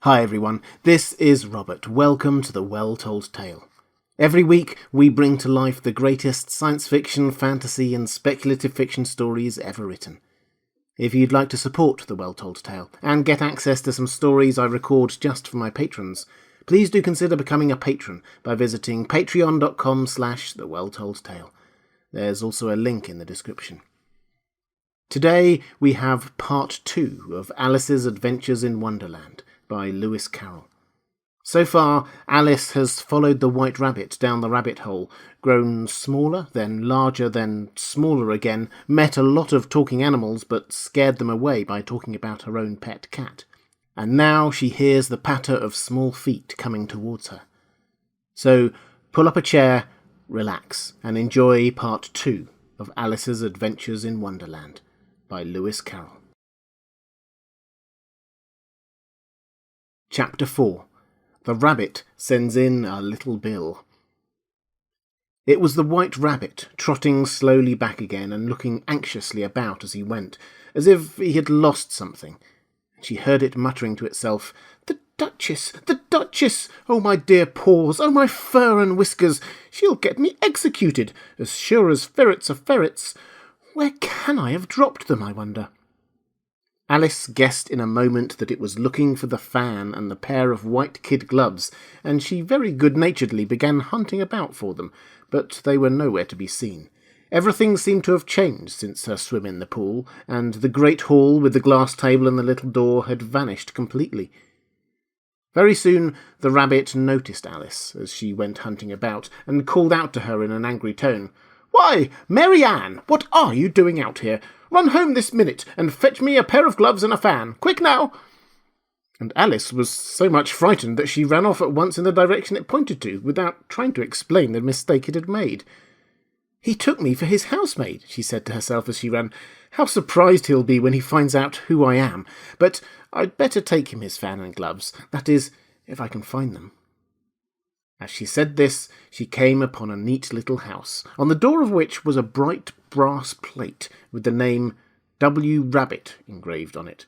Hi everyone, this is Robert. Welcome to The Well-Told Tale. Every week we bring to life the greatest science fiction, fantasy and speculative fiction stories ever written. If you'd like to support The Well-Told Tale and get access to some stories I record just for my patrons, please do consider becoming a patron by visiting patreon.com/thewelltoldtale. There's also a link in the description. Today we have part 2 of Alice's Adventures in Wonderland by Lewis Carroll. So far, Alice has followed the white rabbit down the rabbit hole, grown smaller, then larger, then smaller again, met a lot of talking animals but scared them away by talking about her own pet cat. And now she hears the patter of small feet coming towards her. So pull up a chair, relax, and enjoy part 2 of Alice's Adventures in Wonderland by Lewis Carroll. Chapter 4. The Rabbit Sends in a Little Bill. It was the white rabbit, trotting slowly back again and looking anxiously about as he went, as if he had lost something. She heard it muttering to itself, "The Duchess! The Duchess! Oh, my dear paws! Oh, my fur and whiskers! She'll get me executed, as sure as ferrets are ferrets! Where can I have dropped them, I wonder?" Alice guessed in a moment that it was looking for the fan and the pair of white kid gloves, and she very good-naturedly began hunting about for them, but they were nowhere to be seen. Everything seemed to have changed since her swim in the pool, and the great hall with the glass table and the little door had vanished completely. Very soon the rabbit noticed Alice as she went hunting about, and called out to her in an angry tone, "Why, Mary Ann, what are you doing out here? Run home this minute, and fetch me a pair of gloves and a fan. Quick now!" And Alice was so much frightened that she ran off at once in the direction it pointed to, without trying to explain the mistake it had made. "He took me for his housemaid," she said to herself as she ran. "How surprised he'll be when he finds out who I am. But I'd better take him his fan and gloves, that is, if I can find them." As she said this, she came upon a neat little house, on the door of which was a bright brass plate with the name W. Rabbit engraved on it.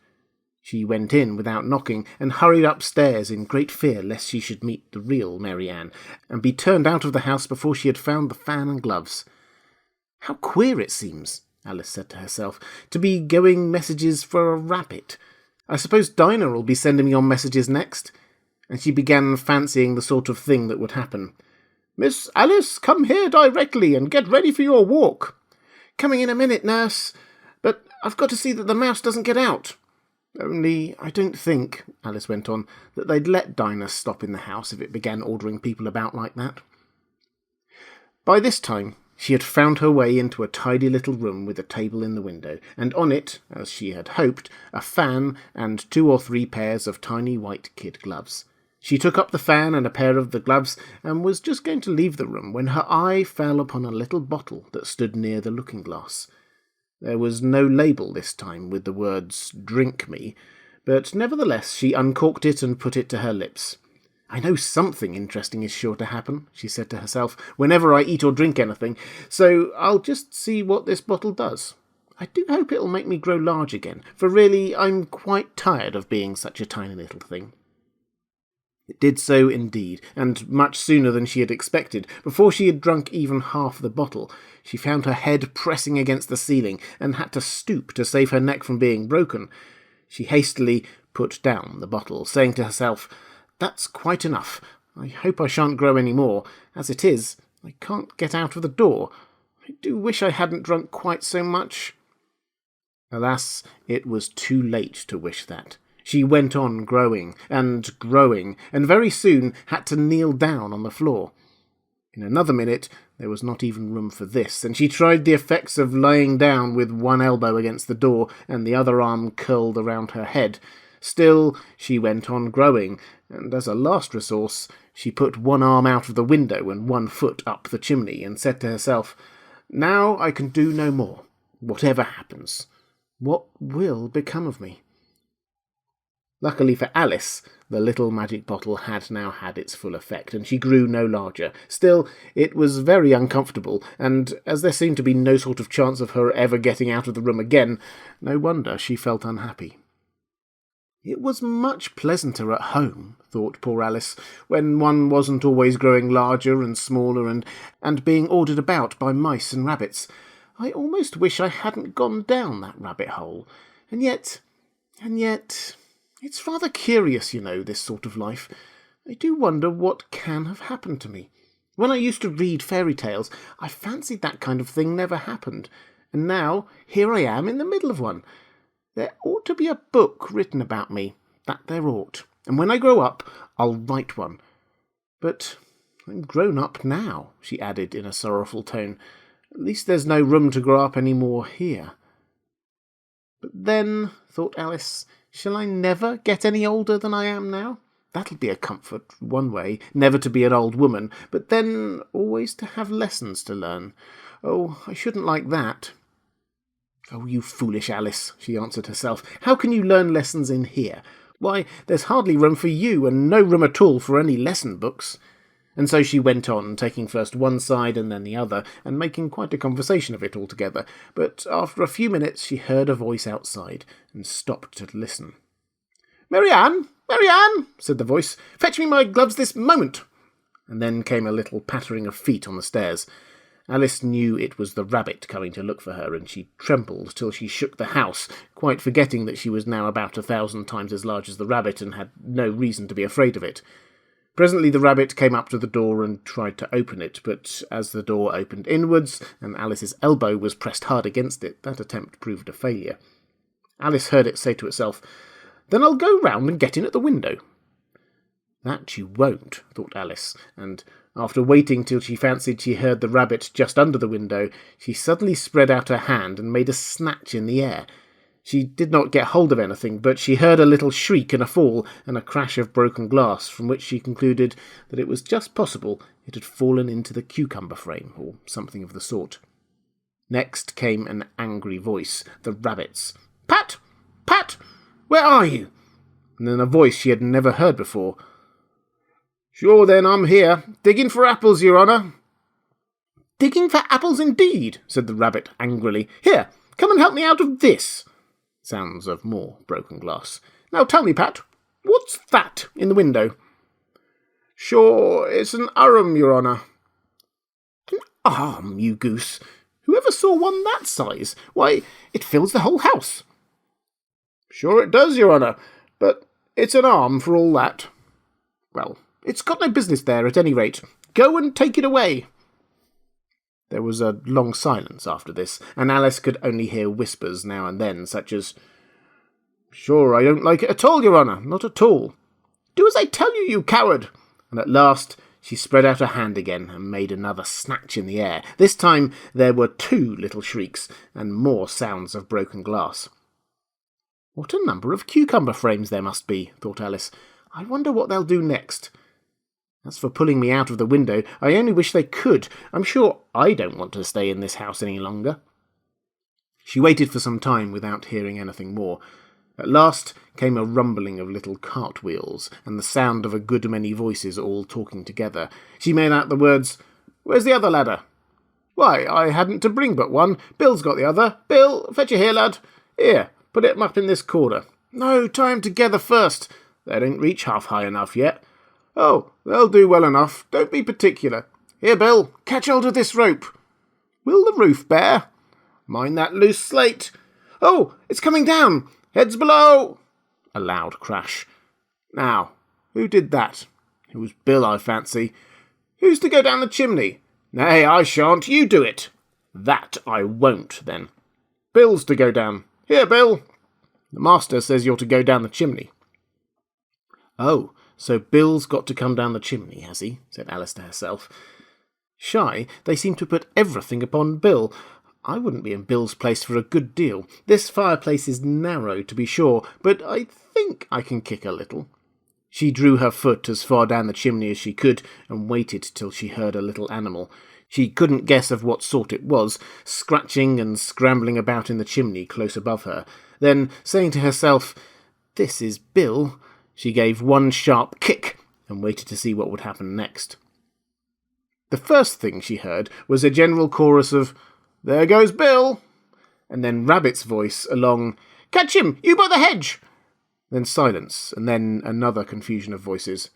She went in without knocking, and hurried upstairs in great fear lest she should meet the real Mary Ann, and be turned out of the house before she had found the fan and gloves. "How queer it seems," Alice said to herself, "to be going messages for a rabbit. I suppose Dinah will be sending me on messages next." And she began fancying the sort of thing that would happen. "Miss Alice, come here directly, and get ready for your walk." "Coming in a minute, nurse. But I've got to see that the mouse doesn't get out." "Only I don't think," Alice went on, "that they'd let Dinah stop in the house if it began ordering people about like that." By this time she had found her way into a tidy little room with a table in the window, and on it, as she had hoped, a fan and 2 or 3 pairs of tiny white kid gloves. She took up the fan and a pair of the gloves, and was just going to leave the room when her eye fell upon a little bottle that stood near the looking-glass. There was no label this time with the words "Drink me," but nevertheless she uncorked it and put it to her lips. "I know something interesting is sure to happen," she said to herself, "whenever I eat or drink anything, so I'll just see what this bottle does. I do hope it'll make me grow large again, for really I'm quite tired of being such a tiny little thing." It did so indeed, and much sooner than she had expected. Before she had drunk even half the bottle, she found her head pressing against the ceiling, and had to stoop to save her neck from being broken. She hastily put down the bottle, saying to herself, "That's quite enough. I hope I shan't grow any more. As it is, I can't get out of the door. I do wish I hadn't drunk quite so much." Alas, it was too late to wish that. She went on growing, and very soon had to kneel down on the floor. In another minute there was not even room for this, and she tried the effects of lying down with one elbow against the door and the other arm curled around her head. Still she went on growing, and as a last resource she put one arm out of the window and one foot up the chimney, and said to herself, "Now I can do no more. Whatever happens, what will become of me?" Luckily for Alice, the little magic bottle had now had its full effect, and she grew no larger. Still, it was very uncomfortable, and as there seemed to be no sort of chance of her ever getting out of the room again, no wonder she felt unhappy. It was much pleasanter at home, thought poor Alice, when one wasn't always growing larger and smaller and being ordered about by mice and rabbits. I almost wish I hadn't gone down that rabbit hole. And yet, it's rather curious, this sort of life. I do wonder what can have happened to me. When I used to read fairy tales, I fancied that kind of thing never happened. And now, here I am in the middle of one. There ought to be a book written about me, that there ought. And when I grow up, I'll write one. But I'm grown up now, she added in a sorrowful tone. At least there's no room to grow up any more here. But then, thought Alice, shall I never get any older than I am now? That'll be a comfort, one way, never to be an old woman, but then always to have lessons to learn. Oh, I shouldn't like that. Oh, you foolish Alice, she answered herself. How can you learn lessons in here? Why, there's hardly room for you, and no room at all for any lesson books. And so she went on, taking first one side and then the other, and making quite a conversation of it altogether. But after a few minutes she heard a voice outside, and stopped to listen. "Marianne! Marianne!" said the voice. "Fetch me my gloves this moment!" And then came a little pattering of feet on the stairs. Alice knew it was the rabbit coming to look for her, and she trembled till she shook the house, quite forgetting that she was now about 1,000 times as large as the rabbit, and had no reason to be afraid of it. Presently the rabbit came up to the door and tried to open it, but as the door opened inwards, and Alice's elbow was pressed hard against it, that attempt proved a failure. Alice heard it say to itself, "Then I'll go round and get in at the window." That you won't, thought Alice, and after waiting till she fancied she heard the rabbit just under the window, she suddenly spread out her hand and made a snatch in the air. She did not get hold of anything, but she heard a little shriek and a fall, and a crash of broken glass, from which she concluded that it was just possible it had fallen into the cucumber frame, or something of the sort. Next came an angry voice, the rabbit's. "Pat! Pat! Where are you?" And then a voice she had never heard before. "Sure then, I'm here, digging for apples, your honour." "Digging for apples indeed," said the rabbit angrily. "Here, come and help me out of this." Sounds of more broken glass. "Now tell me, Pat, what's that in the window?" "Sure, it's an arum, your honour." "An arm, you goose! Whoever saw one that size? Why, it fills the whole house." "Sure it does, your honour, but it's an arm for all that." "Well, it's got no business there, at any rate. Go and take it away." There was a long silence after this, and Alice could only hear whispers now and then, such as, "Sure, I don't like it at all, your honour, not at all." "Do as I tell you, you coward!" And at last she spread out her hand again and made another snatch in the air. This time there were 2 little shrieks, and more sounds of broken glass. "What a number of cucumber frames there must be," thought Alice. "I wonder what they'll do next. As for pulling me out of the window, I only wish they could. I'm sure I don't want to stay in this house any longer." She waited for some time without hearing anything more. At last came a rumbling of little cartwheels, and the sound of a good many voices all talking together. She made out the words, "Where's the other ladder?" "Why, I hadn't to bring but one. Bill's got the other. Bill, fetch it here, lad. Here, put it up in this corner. No, tie 'em together first. They don't reach half high enough yet. Oh, they'll do well enough. Don't be particular. Here, Bill, catch hold of this rope. Will the roof bear? Mind that loose slate. Oh, it's coming down. Heads below." A loud crash. "Now, who did that? It was Bill, I fancy. Who's to go down the chimney? Nay, I shan't. You do it." "That I won't, then. Bill's to go down. Here, Bill. The master says you're to go down the chimney." "Oh, so Bill's got to come down the chimney, has he?" said Alice to herself. Shy, they seem to put everything upon Bill. I wouldn't be in Bill's place for a good deal. This fireplace is narrow, to be sure, but I think I can kick a little. She drew her foot as far down the chimney as she could, and waited till she heard a little animal. She couldn't guess of what sort it was, scratching and scrambling about in the chimney close above her. Then, saying to herself, "This is Bill," she gave one sharp kick, and waited to see what would happen next. The first thing she heard was a general chorus of, "There goes Bill," and then Rabbit's voice along, "Catch him, you by the hedge." Then silence, and then another confusion of voices.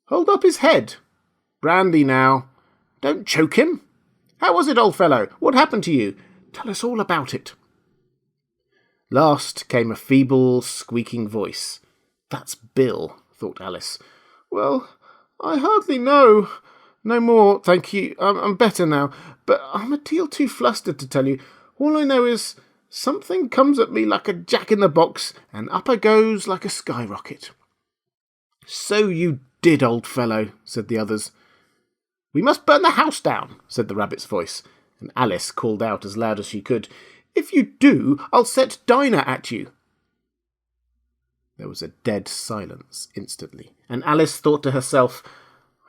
"Hold up his head! Brandy now! Don't choke him! How was it, old fellow? What happened to you? Tell us all about it." Last came a feeble, squeaking voice. "That's Bill," thought Alice. "Well, I hardly know. No more, thank you. I'm better now, but I'm a deal too flustered to tell you. All I know is something comes at me like a jack-in-the-box, and up I goes like a skyrocket." "So you did, old fellow," said the others. "We must burn the house down," said the rabbit's voice, and Alice called out as loud as she could, "If you do, I'll set Dinah at you." There was a dead silence instantly, and Alice thought to herself,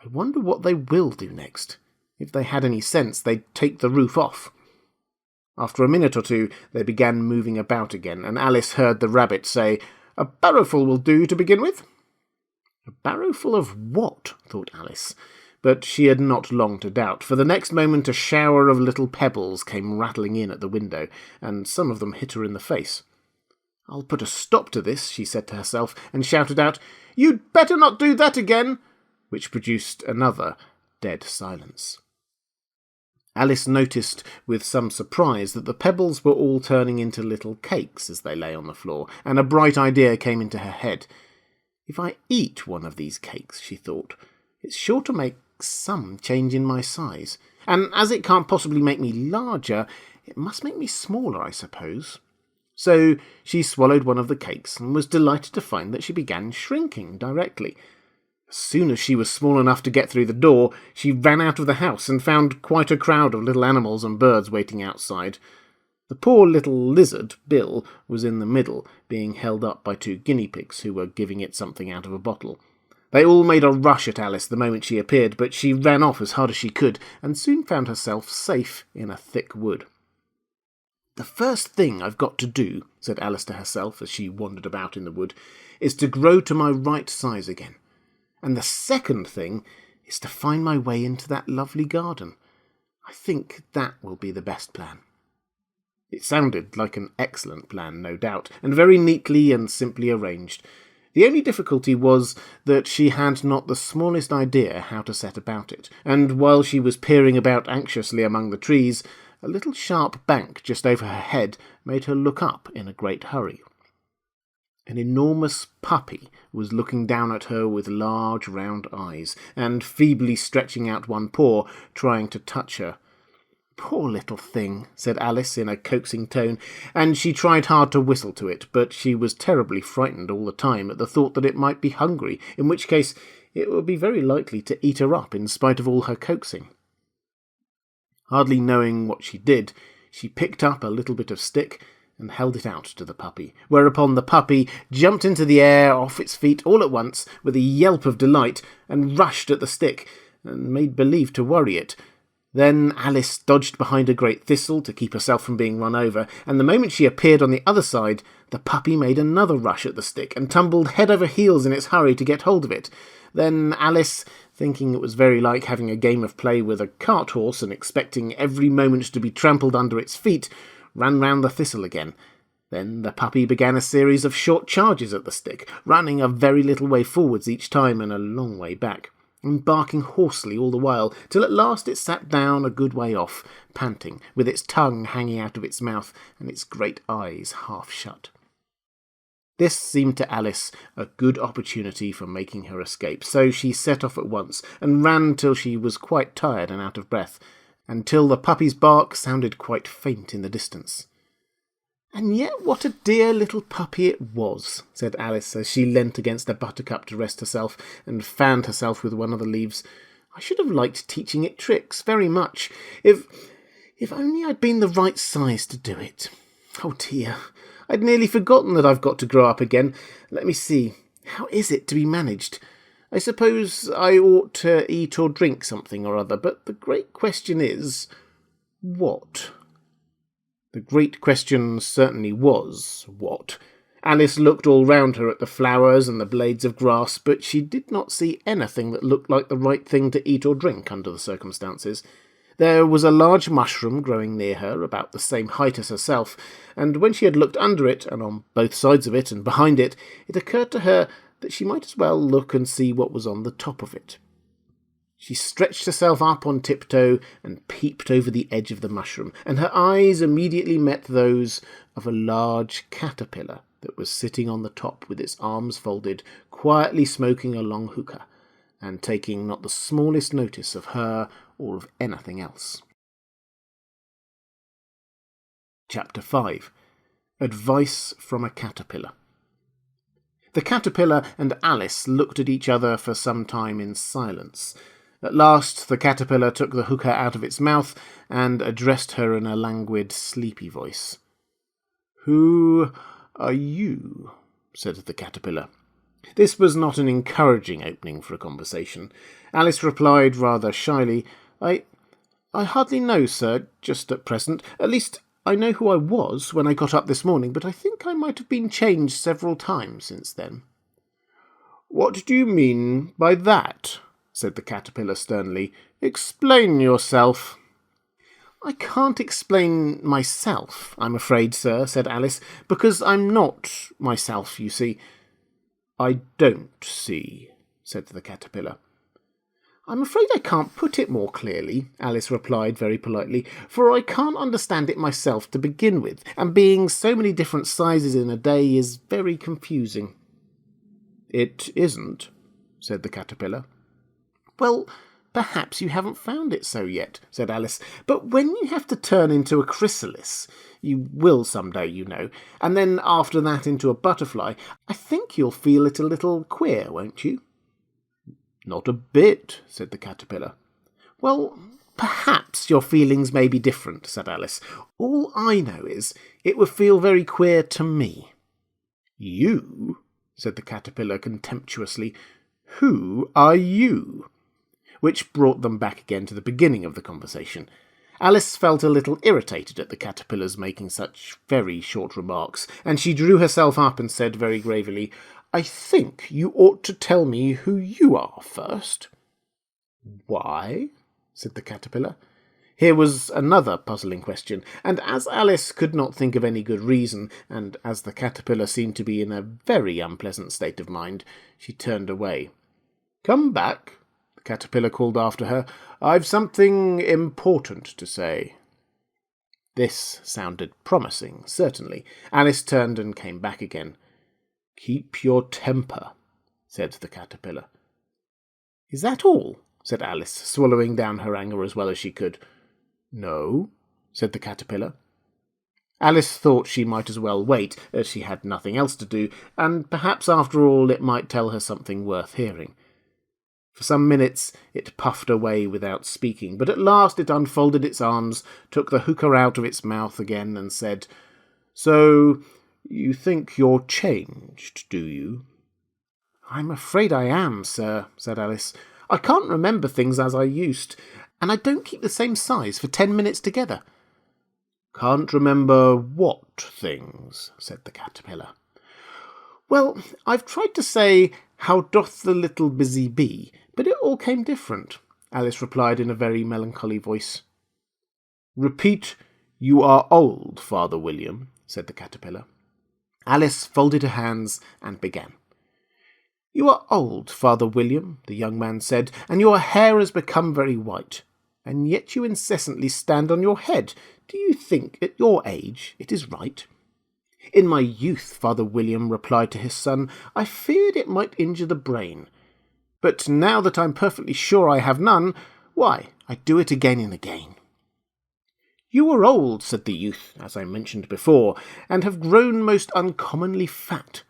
"I wonder what they will do next. If they had any sense, they'd take the roof off." After a minute or two, they began moving about again, and Alice heard the rabbit say, "A barrowful will do to begin with." A barrowful of what? Thought Alice. But she had not long to doubt, for the next moment a shower of little pebbles came rattling in at the window, and some of them hit her in the face. "I'll put a stop to this," she said to herself, and shouted out, "You'd better not do that again," which produced another dead silence. Alice noticed with some surprise that the pebbles were all turning into little cakes as they lay on the floor, and a bright idea came into her head. "If I eat one of these cakes," she thought, "it's sure to make some change in my size, and as it can't possibly make me larger, it must make me smaller, I suppose." So she swallowed one of the cakes and was delighted to find that she began shrinking directly. As soon as she was small enough to get through the door, she ran out of the house and found quite a crowd of little animals and birds waiting outside. The poor little lizard, Bill, was in the middle, being held up by 2 guinea pigs who were giving it something out of a bottle. They all made a rush at Alice the moment she appeared, but she ran off as hard as she could, and soon found herself safe in a thick wood. "The first thing I've got to do," said Alice to herself as she wandered about in the wood, "is to grow to my right size again. And the second thing is to find my way into that lovely garden. I think that will be the best plan." It sounded like an excellent plan, no doubt, and very neatly and simply arranged. The only difficulty was that she had not the smallest idea how to set about it, and while she was peering about anxiously among the trees, a little sharp bank just over her head made her look up in a great hurry. An enormous puppy was looking down at her with large round eyes, and feebly stretching out one paw, trying to touch her. "Poor little thing," said Alice in a coaxing tone, and she tried hard to whistle to it, but she was terribly frightened all the time at the thought that it might be hungry, in which case it would be very likely to eat her up in spite of all her coaxing. Hardly knowing what she did, she picked up a little bit of stick and held it out to the puppy, whereupon the puppy jumped into the air off its feet all at once with a yelp of delight and rushed at the stick and made believe to worry it. Then Alice dodged behind a great thistle to keep herself from being run over, and the moment she appeared on the other side, the puppy made another rush at the stick and tumbled head over heels in its hurry to get hold of it. Then Alice, thinking it was very like having a game of play with a cart horse and expecting every moment to be trampled under its feet, ran round the thistle again. Then the puppy began a series of short charges at the stick, running a very little way forwards each time and a long way back, and barking hoarsely all the while, till at last it sat down a good way off, panting, with its tongue hanging out of its mouth and its great eyes half shut. This seemed to Alice a good opportunity for making her escape, so she set off at once, and ran till she was quite tired and out of breath, until the puppy's bark sounded quite faint in the distance. "And yet what a dear little puppy it was," said Alice as she leant against a buttercup to rest herself and fanned herself with one of the leaves. "I should have liked teaching it tricks very much, if only I'd been the right size to do it. Oh dear, I'd nearly forgotten that I've got to grow up again. Let me see, how is it to be managed? I suppose I ought to eat or drink something or other, but the great question is, what?" The great question certainly was, what? Alice looked all round her at the flowers and the blades of grass, but she did not see anything that looked like the right thing to eat or drink under the circumstances. There was a large mushroom growing near her, about the same height as herself, and when she had looked under it, and on both sides of it, and behind it, it occurred to her that she might as well look and see what was on the top of it. She stretched herself up on tiptoe and peeped over the edge of the mushroom, and her eyes immediately met those of a large caterpillar that was sitting on the top with its arms folded, quietly smoking a long hookah, and taking not the smallest notice of her or of anything else. Chapter 5. Advice from a Caterpillar. The caterpillar and Alice looked at each other for some time in silence. At last the caterpillar took the hookah out of its mouth and addressed her in a languid, sleepy voice. "Who are you?" said the caterpillar. This was not an encouraging opening for a conversation. Alice replied rather shyly, I hardly know, sir, just at present. At least I know who I was when I got up this morning, but I think I might have been changed several times since then." "What do you mean by that?" said the caterpillar sternly. "Explain yourself." "I can't explain myself, I'm afraid, sir," said Alice, "because I'm not myself, you see." "I don't see," said the caterpillar. "I'm afraid I can't put it more clearly," Alice replied very politely, "for I can't understand it myself to begin with, and being so many different sizes in a day is very confusing." "It isn't," said the caterpillar. "Well, perhaps you haven't found it so yet," said Alice, "but when you have to turn into a chrysalis, you will some day, you know, and then after that into a butterfly, I think you'll feel it a little queer, won't you?" "Not a bit," said the caterpillar. "Well, perhaps your feelings may be different," said Alice. "All I know is it would feel very queer to me." "You?" said the caterpillar contemptuously. "Who are you?" Which brought them back again to the beginning of the conversation. Alice felt a little irritated at the caterpillar's making such very short remarks, and she drew herself up and said very gravely, "I think you ought to tell me who you are first." "Why?" said the caterpillar. Here was another puzzling question, and as Alice could not think of any good reason, and as the caterpillar seemed to be in a very unpleasant state of mind, she turned away. "Come back," the caterpillar called after her. "I've something important to say." This sounded promising, certainly. Alice turned and came back again. "Keep your temper," said the caterpillar. "Is that all?" said Alice, swallowing down her anger as well as she could. "No," said the caterpillar. Alice thought she might as well wait, as she had nothing else to do, and perhaps after all it might tell her something worth hearing. For some minutes it puffed away without speaking, but at last it unfolded its arms, took the hookah out of its mouth again, and said, "So you think you're changed, do you?" "I'm afraid I am, sir," said Alice. "I can't remember things as I used, and I don't keep the same size for 10 minutes together." "Can't remember what things?" said the caterpillar. "Well, I've tried to say, 'How doth the little busy bee?' but it all came different," Alice replied in a very melancholy voice. "Repeat, 'You are old, Father William,'" said the caterpillar. Alice folded her hands and began. "You are old, Father William," the young man said, "and your hair has become very white, and yet you incessantly stand on your head. Do you think, at your age, it is right?" "In my youth," Father William replied to his son, "I feared it might injure the brain. But now that I'm perfectly sure I have none, why, I do it again and again." "You are old," said the youth, "as I mentioned before, and have grown most uncommonly fat.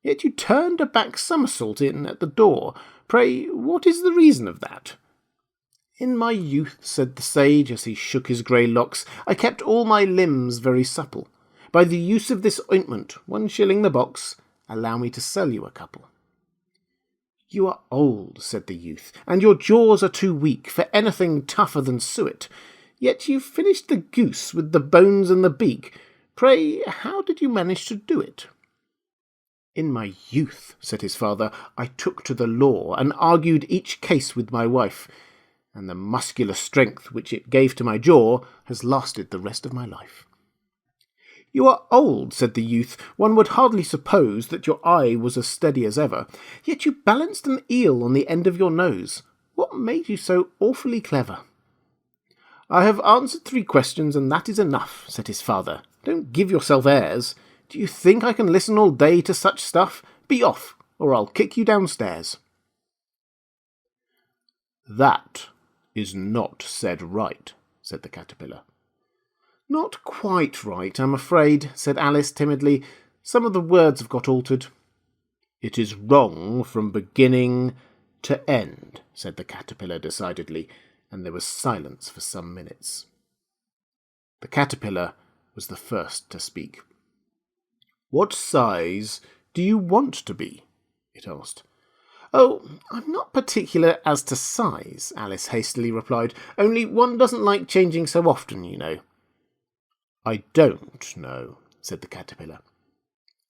Yet you turned a back somersault in at the door. Pray, what is the reason of that?" "In my youth," said the sage, as he shook his grey locks, "I kept all my limbs very supple. By the use of this ointment, 1 shilling the box, allow me to sell you a couple." "You are old," said the youth, "and your jaws are too weak for anything tougher than suet. Yet you've finished the goose with the bones and the beak. Pray, how did you manage to do it?" "In my youth," said his father, "I took to the law and argued each case with my wife. and the muscular strength which it gave to my jaw has lasted the rest of my life." "You are old," said the youth. "One would hardly suppose that your eye was as steady as ever. Yet you balanced an eel on the end of your nose. What made you so awfully clever?" "I have answered 3 questions, and that is enough," said his father. "Don't give yourself airs. Do you think I can listen all day to such stuff? Be off, or I'll kick you downstairs." "That is not said right," said the caterpillar. "Not quite right, I'm afraid," said Alice timidly. "Some of the words have got altered." "It is wrong from beginning to end," said the caterpillar decidedly, and there was silence for some minutes. The caterpillar was the first to speak. "What size do you want to be?" it asked. "Oh, I'm not particular as to size," Alice hastily replied. "Only one doesn't like changing so often, you know." "I don't know," said the caterpillar.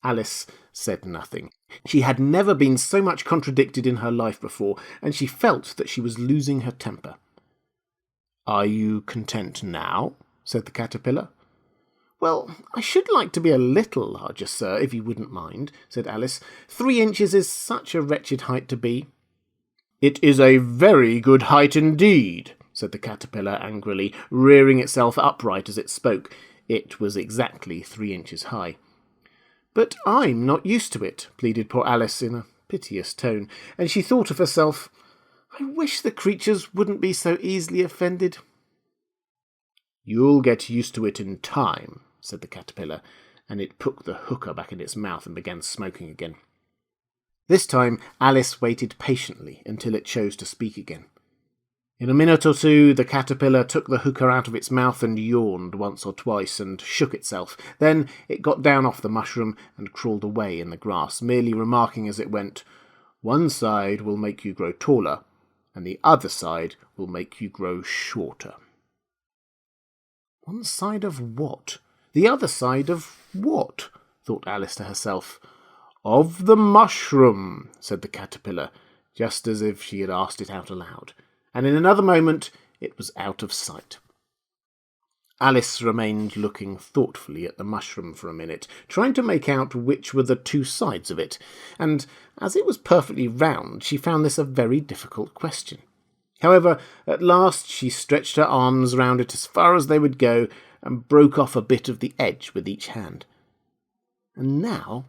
Alice said nothing. She had never been so much contradicted in her life before, and she felt that she was losing her temper. "Are you content now?" said the caterpillar. "Well, I should like to be a little larger, sir, if you wouldn't mind," said Alice. 3 inches is such a wretched height to be." "It is a very good height indeed," said the caterpillar angrily, rearing itself upright as it spoke. It was exactly 3 inches high. "But I'm not used to it," pleaded poor Alice in a piteous tone, and she thought of herself, "I wish the creatures wouldn't be so easily offended." "You'll get used to it in time," said the caterpillar, and it put the hookah back in its mouth and began smoking again. This time Alice waited patiently until it chose to speak again. In a minute or 2 the caterpillar took the hookah out of its mouth and yawned once or twice and shook itself. Then it got down off the mushroom and crawled away in the grass, merely remarking as it went, "One side will make you grow taller, and the other side will make you grow shorter." "One side of what? The other side of what?" thought Alice to herself. "Of the mushroom," said the caterpillar, just as if she had asked it out aloud, and in another moment it was out of sight. Alice remained looking thoughtfully at the mushroom for a minute, trying to make out which were the 2 sides of it, and as it was perfectly round, she found this a very difficult question. However, at last she stretched her arms round it as far as they would go, and broke off a bit of the edge with each hand. "And now,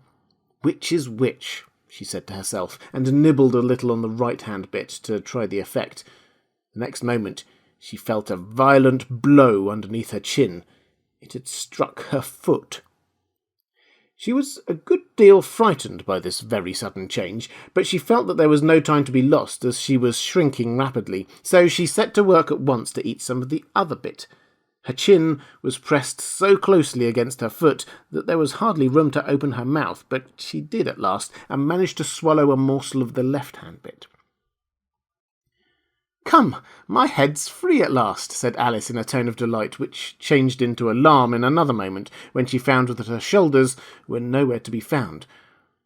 which is which?" she said to herself, and nibbled a little on the right-hand bit to try the effect. The next moment she felt a violent blow underneath her chin. It had struck her foot. She was a good deal frightened by this very sudden change, but she felt that there was no time to be lost, as she was shrinking rapidly, so she set to work at once to eat some of the other bit. Her chin was pressed so closely against her foot that there was hardly room to open her mouth, but she did at last, and managed to swallow a morsel of the left-hand bit. "Come, my head's free at last," said Alice in a tone of delight, which changed into alarm in another moment, when she found that her shoulders were nowhere to be found.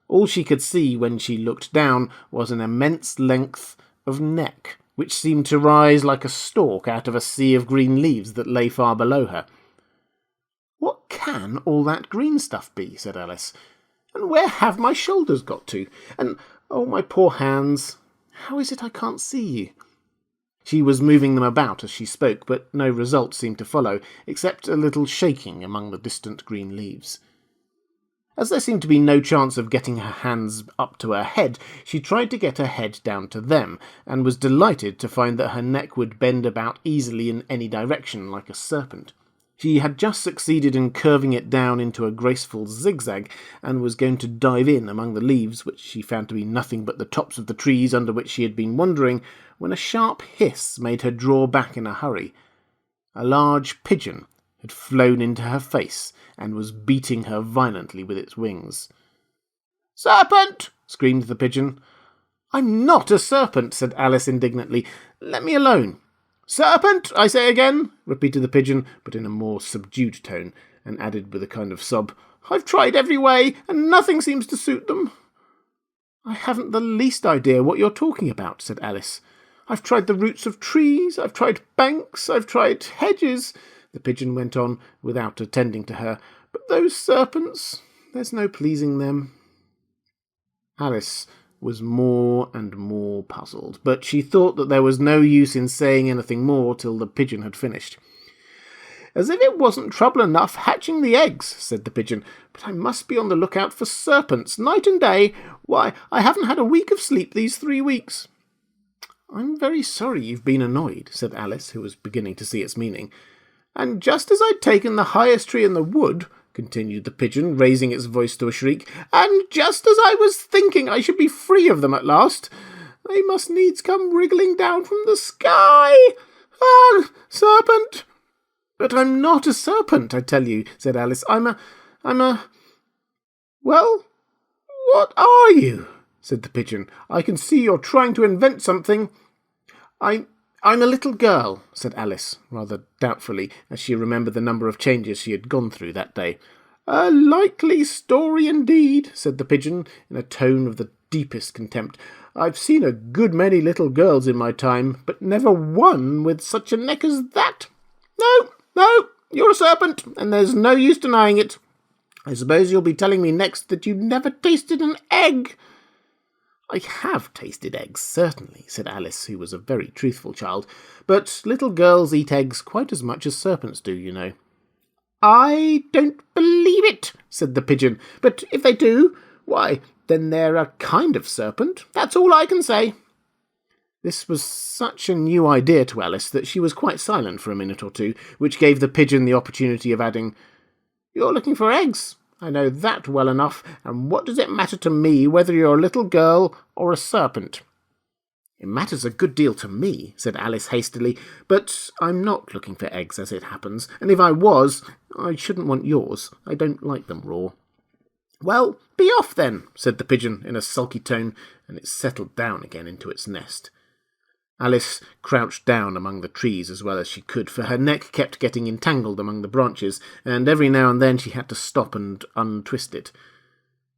All she could see when she looked down was an immense length of neck, which seemed to rise like a stalk out of a sea of green leaves that lay far below her. "What can all that green stuff be?" said Alice. "And where have my shoulders got to? And, oh, my poor hands, how is it I can't see you?" She was moving them about as she spoke, but no result seemed to follow, except a little shaking among the distant green leaves. As there seemed to be no chance of getting her hands up to her head, she tried to get her head down to them, and was delighted to find that her neck would bend about easily in any direction, like a serpent. She had just succeeded in curving it down into a graceful zigzag, and was going to dive in among the leaves, which she found to be nothing but the tops of the trees under which she had been wandering, when a sharp hiss made her draw back in a hurry. A large pigeon had flown into her face, and was beating her violently with its wings. "Serpent!" screamed the pigeon. "I'm not a serpent," said Alice indignantly. "Let me alone." "Serpent, I say again," repeated the pigeon, but in a more subdued tone, and added with a kind of sob, "I've tried every way, and nothing seems to suit them." "I haven't the least idea what you're talking about," said Alice. I've tried the roots of trees, I've tried banks, I've tried hedges, the pigeon went on without attending to her. But those serpents, there's no pleasing them. Alice was more and more puzzled, but she thought that there was no use in saying anything more till the pigeon had finished. As if it wasn't trouble enough hatching the eggs, said the pigeon, but I must be on the lookout for serpents, night and day. Why, I haven't had a week of sleep these 3 weeks. I'm very sorry you've been annoyed, said Alice, who was beginning to see its meaning. And just as I'd taken the highest tree in the wood, continued the pigeon, raising its voice to a shriek, and just as I was thinking I should be free of them at last, they must needs come wriggling down from the sky. Ah, serpent! But I'm not a serpent, I tell you, said Alice. I'm a... Well, what are you? Said the pigeon. I can see you're trying to invent something. I'm a little girl, said Alice, rather doubtfully, as she remembered the number of changes she had gone through that day. A likely story indeed, said the pigeon, in a tone of the deepest contempt. I've seen a good many little girls in my time, but never one with such a neck as that. No, you're a serpent, and there's no use denying it. I suppose you'll be telling me next that you never tasted an egg. I have tasted eggs, certainly, said Alice, who was a very truthful child, but little girls eat eggs quite as much as serpents do, you know. I don't believe it, said the pigeon, but if they do, why, then they're a kind of serpent. That's all I can say. This was such a new idea to Alice that she was quite silent for a minute or two, which gave the pigeon the opportunity of adding, You're looking for eggs. I know that well enough, and what does it matter to me whether you're a little girl or a serpent? It matters a good deal to me, said Alice hastily, but I'm not looking for eggs as it happens, and if I was, I shouldn't want yours. I don't like them raw. Well, be off then, said the pigeon in a sulky tone, and it settled down again into its nest. Alice crouched down among the trees as well as she could, for her neck kept getting entangled among the branches, and every now and then she had to stop and untwist it.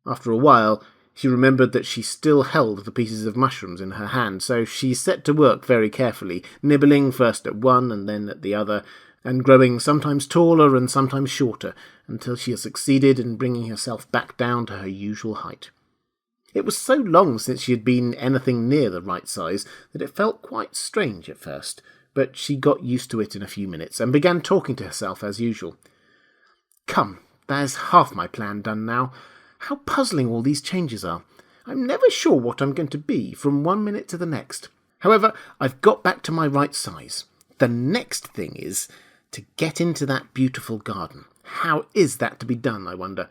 After a while, she remembered that she still held the pieces of mushrooms in her hand, so she set to work very carefully, nibbling first at one and then at the other, and growing sometimes taller and sometimes shorter, until she had succeeded in bringing herself back down to her usual height. It was so long since she had been anything near the right size that it felt quite strange at first, but she got used to it in a few minutes and began talking to herself as usual. Come, there's half my plan done now. How puzzling all these changes are. I'm never sure what I'm going to be from 1 minute to the next. However, I've got back to my right size. The next thing is to get into that beautiful garden. How is that to be done, I wonder?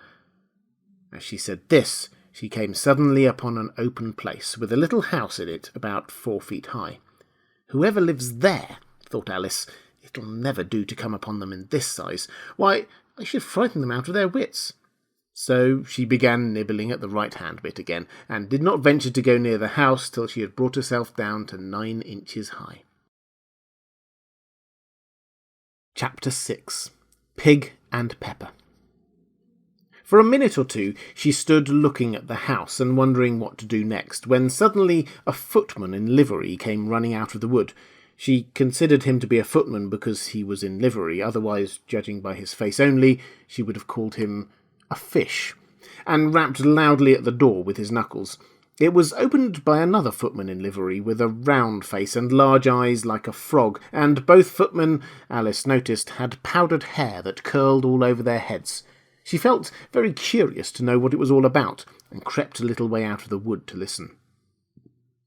As she said this, she came suddenly upon an open place, with a little house in it about 4 feet high. Whoever lives there, thought Alice, it'll never do to come upon them in this size. Why, I should frighten them out of their wits. So she began nibbling at the right-hand bit again, and did not venture to go near the house till she had brought herself down to 9 inches high. Chapter 6. Pig and Pepper. For a minute or two she stood looking at the house and wondering what to do next, when suddenly a footman in livery came running out of the wood. She considered him to be a footman because he was in livery, otherwise, judging by his face only, she would have called him a fish, and rapped loudly at the door with his knuckles. It was opened by another footman in livery, with a round face and large eyes like a frog, and both footmen, Alice noticed, had powdered hair that curled all over their heads. She felt very curious to know what it was all about, and crept a little way out of the wood to listen.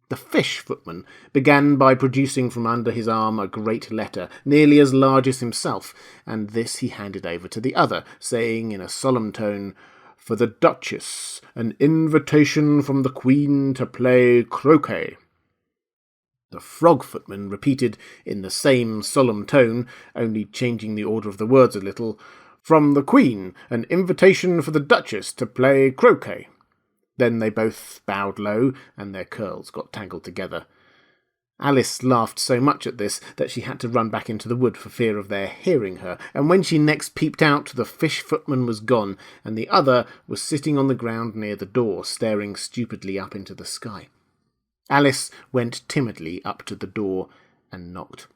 The fish footman began by producing from under his arm a great letter, nearly as large as himself, and this he handed over to the other, saying in a solemn tone, For the Duchess, an invitation from the Queen to play croquet. The frog footman repeated in the same solemn tone, only changing the order of the words a little, From the Queen, an invitation for the Duchess to play croquet. Then they both bowed low, and their curls got tangled together. Alice laughed so much at this that she had to run back into the wood for fear of their hearing her, and when she next peeped out, the fish footman was gone, and the other was sitting on the ground near the door, staring stupidly up into the sky. Alice went timidly up to the door and knocked.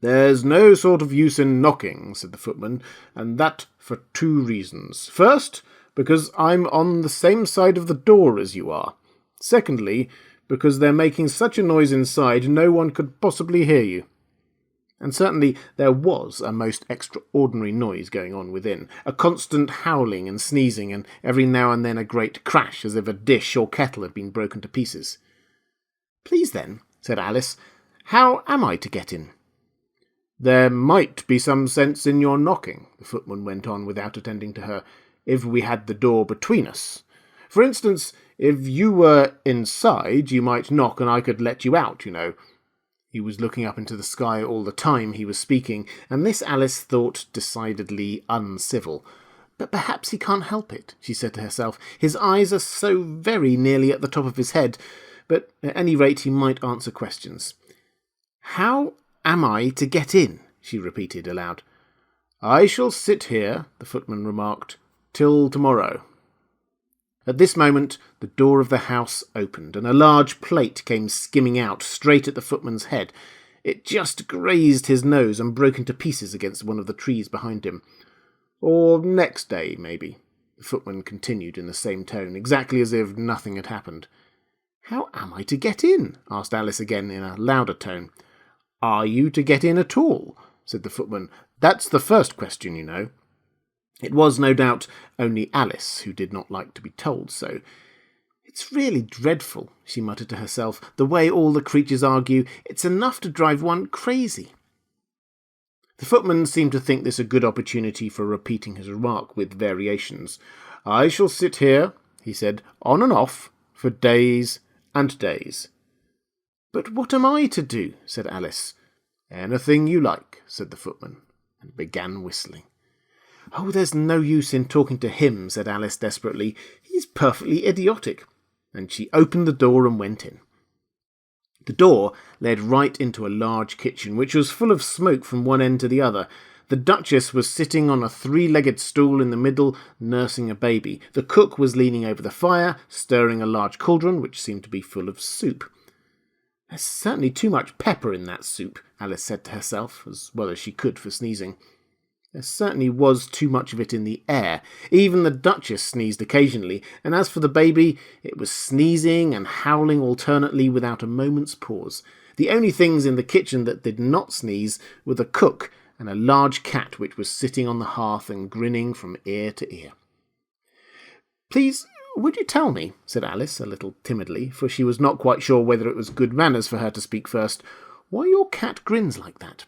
"There's no sort of use in knocking," said the footman, "and that for 2 reasons. First, because I'm on the same side of the door as you are. Secondly, because they're making such a noise inside no one could possibly hear you." And certainly there was a most extraordinary noise going on within, a constant howling and sneezing, and every now and then a great crash as if a dish or kettle had been broken to pieces. "Please then," said Alice, "how am I to get in?" "There might be some sense in your knocking," the footman went on without attending to her, "if we had the door between us. For instance, if you were inside, you might knock and I could let you out, you know." He was looking up into the sky all the time he was speaking, and this Alice thought decidedly uncivil. "But perhaps he can't help it," she said to herself. "His eyes are so very nearly at the top of his head, but at any rate he might answer questions." "How am I to get in?" she repeated aloud. "I shall sit here," the footman remarked, "till tomorrow." At this moment the door of the house opened, and a large plate came skimming out straight at the footman's head. It just grazed his nose and broke into pieces against one of the trees behind him. "Or next day, maybe," the footman continued in the same tone, exactly as if nothing had happened. "How am I to get in?" asked Alice again in a louder tone. "Are you to get in at all?" said the footman. "That's the first question, you know." It was, no doubt, only Alice who did not like to be told so. "It's really dreadful," she muttered to herself, "the way all the creatures argue. It's enough to drive one crazy." The footman seemed to think this a good opportunity for repeating his remark with variations. "I shall sit here," he said, "on and off, for days and days." "But what am I to do?" said Alice. "Anything you like," said the footman, and began whistling. "Oh, there's no use in talking to him," said Alice desperately. "He's perfectly idiotic." And she opened the door and went in. The door led right into a large kitchen, which was full of smoke from one end to the other. The Duchess was sitting on a 3-legged stool in the middle, nursing a baby. The cook was leaning over the fire, stirring a large cauldron, which seemed to be full of soup. "There's certainly too much pepper in that soup," Alice said to herself, as well as she could for sneezing. There certainly was too much of it in the air. Even the Duchess sneezed occasionally, and as for the baby, it was sneezing and howling alternately without a moment's pause. The only things in the kitchen that did not sneeze were the cook and a large cat which was sitting on the hearth and grinning from ear to ear. "Please, would you tell me," said Alice, a little timidly, for she was not quite sure whether it was good manners for her to speak first, "why your cat grins like that?"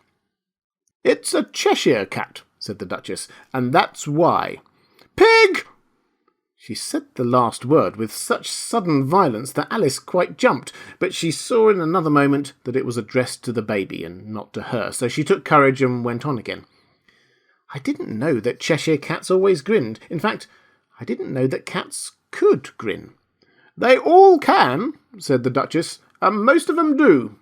"It's a Cheshire Cat," said the Duchess, "and that's why." "Pig!" She said the last word with such sudden violence that Alice quite jumped, but she saw in another moment that it was addressed to the baby and not to her, so she took courage and went on again. "I didn't know that Cheshire Cats always grinned. In fact, I didn't know that cats could grin." "They all can," said the Duchess, "and most of them do."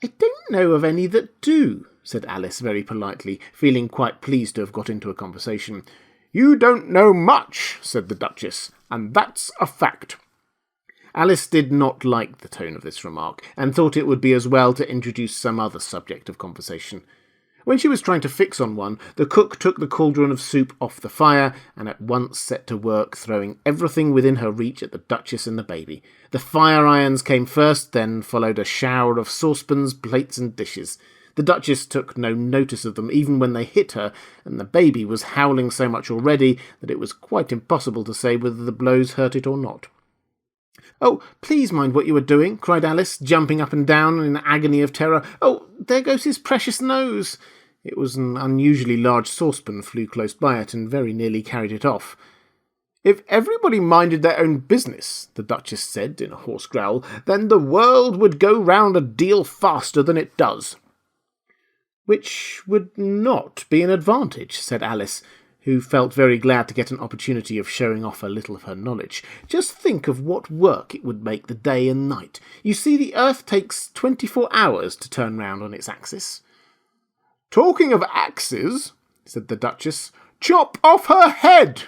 "I don't know of any that do," said Alice very politely, feeling quite pleased to have got into a conversation. "You don't know much," said the Duchess, "and that's a fact." Alice did not like the tone of this remark, and thought it would be as well to introduce some other subject of conversation. When she was trying to fix on one, the cook took the cauldron of soup off the fire and at once set to work throwing everything within her reach at the Duchess and the baby. The fire irons came first, then followed a shower of saucepans, plates and dishes. The Duchess took no notice of them even when they hit her, and the baby was howling so much already that it was quite impossible to say whether the blows hurt it or not. "Oh, please mind what you are doing," cried Alice, jumping up and down in an agony of terror. "Oh, there goes his precious nose." It was an unusually large saucepan flew close by it and very nearly carried it off. "If everybody minded their own business," the Duchess said in a hoarse growl, "then the world would go round a deal faster than it does." "Which would not be an advantage," said Alice, who felt very glad to get an opportunity of showing off a little of her knowledge. "Just think of what work it would make the day and night. You see, the earth takes 24 hours to turn round on its axis." "Talking of axes," said the Duchess, "chop off her head."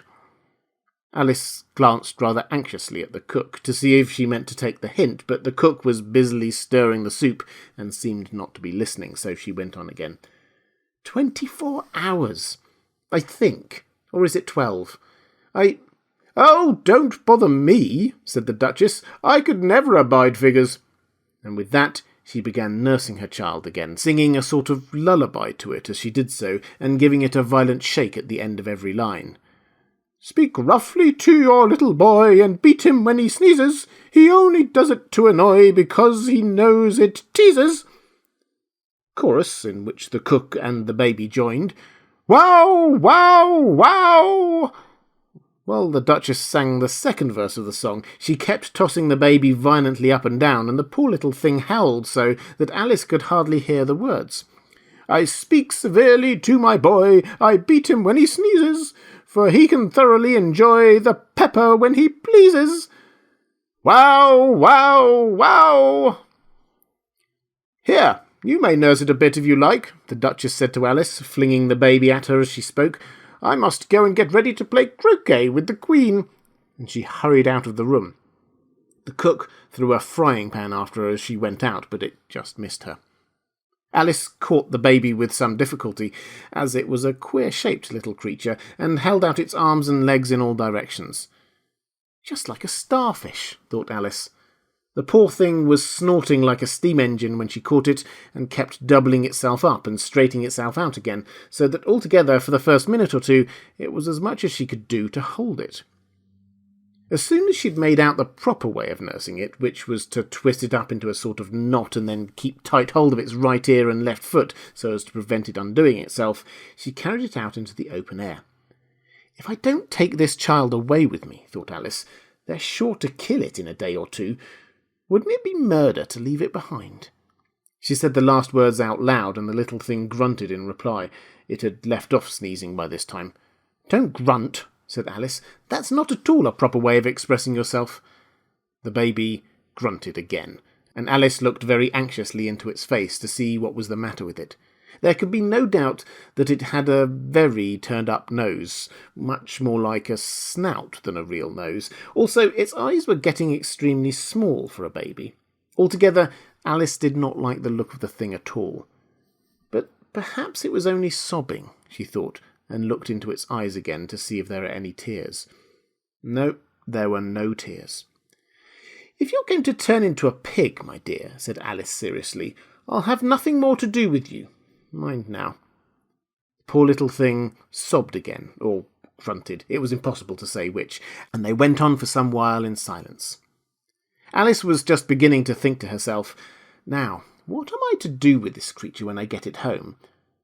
Alice glanced rather anxiously at the cook to see if she meant to take the hint, but the cook was busily stirring the soup and seemed not to be listening, so she went on again. 24 hours, I think. Or is it 12? Oh, don't bother me, said the Duchess. I could never abide figures. And with that, she began nursing her child again, singing a sort of lullaby to it as she did so, and giving it a violent shake at the end of every line. Speak roughly to your little boy, and beat him when he sneezes. He only does it to annoy, because he knows it teases. Chorus, in which the cook and the baby joined. Wow, wow, wow! While the Duchess sang the second verse of the song, she kept tossing the baby violently up and down, and the poor little thing howled so that Alice could hardly hear the words. I speak severely to my boy, I beat him when he sneezes, for he can thoroughly enjoy the pepper when he pleases. Wow, wow, wow! Here, you may nurse it a bit if you like, the Duchess said to Alice, flinging the baby at her as she spoke. I must go and get ready to play croquet with the Queen. And she hurried out of the room. The cook threw a frying pan after her as she went out, but it just missed her. Alice caught the baby with some difficulty, as it was a queer-shaped little creature, and held out its arms and legs in all directions. Just like a starfish, thought Alice. The poor thing was snorting like a steam engine when she caught it, and kept doubling itself up and straightening itself out again, so that altogether for the first minute or two it was as much as she could do to hold it. As soon as she'd made out the proper way of nursing it, which was to twist it up into a sort of knot and then keep tight hold of its right ear and left foot so as to prevent it undoing itself, she carried it out into the open air. If I don't take this child away with me, thought Alice, they're sure to kill it in a day or two. Wouldn't it be murder to leave it behind? She said the last words out loud, and the little thing grunted in reply. It had left off sneezing by this time. Don't grunt, said Alice. That's not at all a proper way of expressing yourself. The baby grunted again, and Alice looked very anxiously into its face to see what was the matter with it. There could be no doubt that it had a very turned-up nose, much more like a snout than a real nose. Also, its eyes were getting extremely small for a baby. Altogether, Alice did not like the look of the thing at all. But perhaps it was only sobbing, she thought, and looked into its eyes again to see if there were any tears. No, there were no tears. If you're going to turn into a pig, my dear, said Alice seriously, I'll have nothing more to do with you. Mind now. The poor little thing sobbed again, or grunted, it was impossible to say which, and they went on for some while in silence. Alice was just beginning to think to herself, now, what am I to do with this creature when I get it home?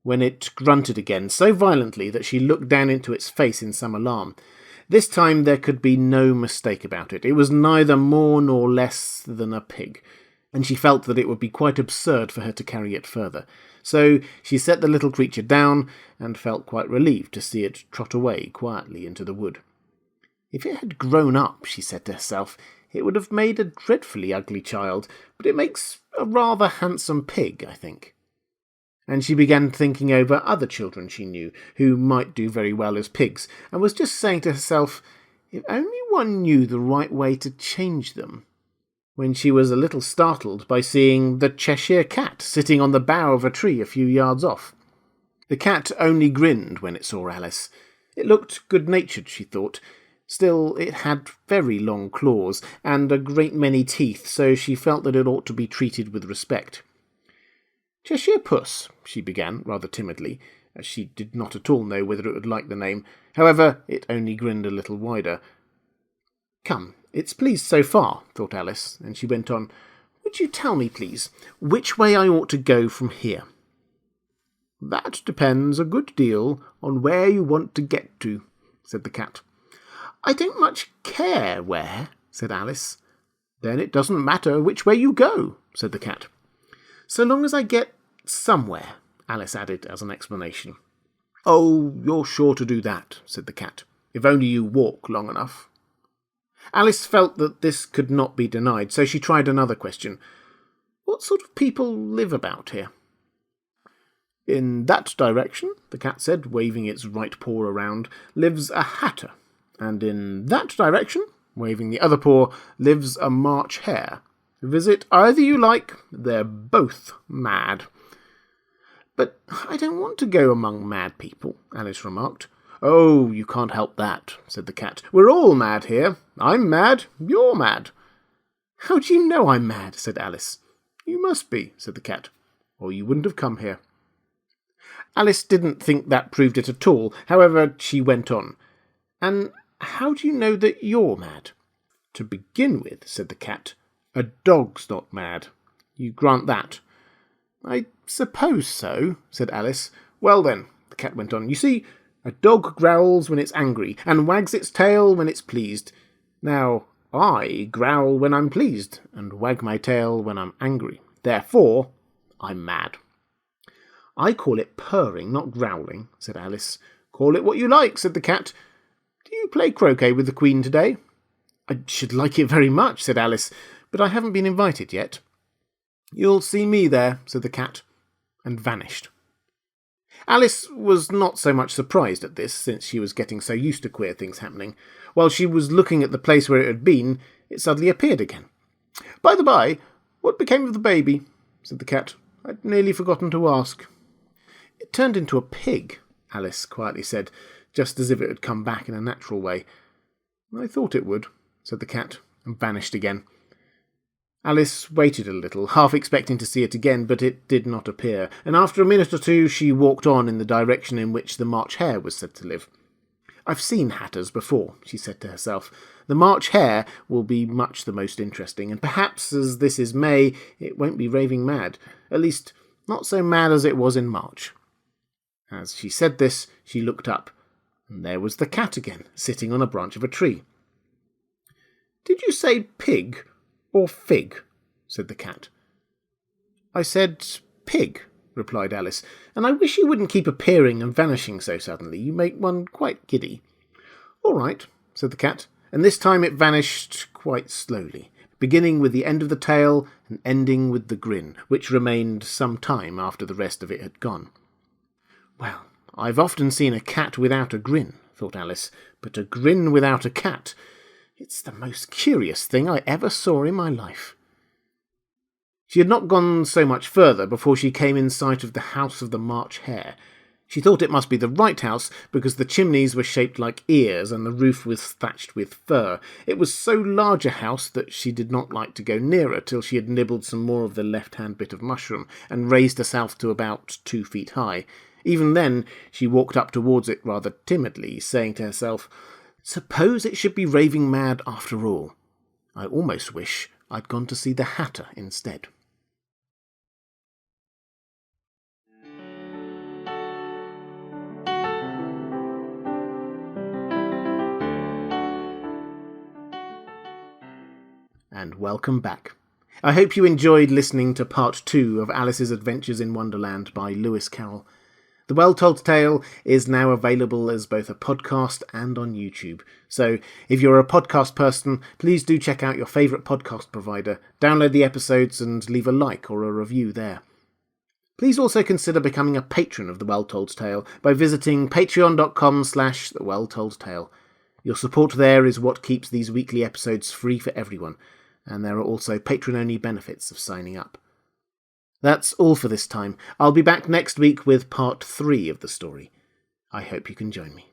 When it grunted again so violently that she looked down into its face in some alarm. This time there could be no mistake about it. It was neither more nor less than a pig, and she felt that it would be quite absurd for her to carry it further. So she set the little creature down, and felt quite relieved to see it trot away quietly into the wood. If it had grown up, she said to herself, it would have made a dreadfully ugly child, but it makes a rather handsome pig, I think. And she began thinking over other children she knew, who might do very well as pigs, and was just saying to herself, if only one knew the right way to change them, when she was a little startled by seeing the Cheshire Cat sitting on the bough of a tree a few yards off. The cat only grinned when it saw Alice. It looked good-natured, she thought. Still, it had very long claws, and a great many teeth, so she felt that it ought to be treated with respect. Cheshire Puss, she began, rather timidly, as she did not at all know whether it would like the name. However, it only grinned a little wider. Come, it's pleased so far, thought Alice, and she went on, Would you tell me, please, which way I ought to go from here? That depends a good deal on where you want to get to, said the cat. I don't much care where, said Alice. Then it doesn't matter which way you go, said the cat. So long as I get somewhere, Alice added as an explanation. Oh, you're sure to do that, said the cat, if only you walk long enough. Alice felt that this could not be denied, so she tried another question. What sort of people live about here? In that direction, the cat said, waving its right paw around, lives a hatter. And in that direction, waving the other paw, lives a March hare. Visit either you like, they're both mad. But I don't want to go among mad people, Alice remarked. Oh, you can't help that, said the cat. We're all mad here. I'm mad, you're mad. How do you know I'm mad, said Alice. You must be, said the cat, or you wouldn't have come here. Alice didn't think that proved it at all. However, she went on. And how do you know that you're mad? To begin with, said the cat, a dog's not mad. You grant that? I suppose so, said Alice. Well then, the cat went on, you see, a dog growls when it's angry, and wags its tail when it's pleased. Now, I growl when I'm pleased, and wag my tail when I'm angry. Therefore, I'm mad. I call it purring, not growling, said Alice. Call it what you like, said the cat. Do you play croquet with the Queen today? I should like it very much, said Alice, but I haven't been invited yet. You'll see me there, said the cat, and vanished. Alice was not so much surprised at this, since she was getting so used to queer things happening. While she was looking at the place where it had been, it suddenly appeared again. By the by, what became of the baby? Said the cat. I'd nearly forgotten to ask. It turned into a pig, Alice quietly said, just as if it had come back in a natural way. I thought it would, said the cat, and vanished again. Alice waited a little, half expecting to see it again, but it did not appear, and after a minute or two she walked on in the direction in which the March hare was said to live. I've seen hatters before, she said to herself. The March hare will be much the most interesting, and perhaps, as this is May, it won't be raving mad. At least, not so mad as it was in March. As she said this, she looked up, and there was the cat again, sitting on a branch of a tree. Did you say pig or fig? Said the cat. I said pig, replied Alice, and I wish you wouldn't keep appearing and vanishing so suddenly. You make one quite giddy. All right, said the cat, and this time it vanished quite slowly, beginning with the end of the tail and ending with the grin, which remained some time after the rest of it had gone. Well, I've often seen a cat without a grin, thought Alice, but a grin without a cat, it's the most curious thing I ever saw in my life. She had not gone so much further before she came in sight of the house of the March hare. She thought it must be the right house, because the chimneys were shaped like ears and the roof was thatched with fur. It was so large a house that she did not like to go nearer till she had nibbled some more of the left-hand bit of mushroom and raised herself to about 2 feet high. Even then, she walked up towards it rather timidly, saying to herself, Suppose it should be raving mad after all. I almost wish I'd gone to see the Hatter instead. And welcome back. I hope you enjoyed listening to part 2 of Alice's Adventures in Wonderland by Lewis Carroll. The Well-Told Tale is now available as both a podcast and on YouTube. So if you're a podcast person, please do check out your favourite podcast provider, download the episodes and leave a like or a review there. Please also consider becoming a patron of The Well-Told Tale by visiting patreon.com/thewelltoldtale. Your support there is what keeps these weekly episodes free for everyone, and there are also patron-only benefits of signing up. That's all for this time. I'll be back next week with part 3 of the story. I hope you can join me.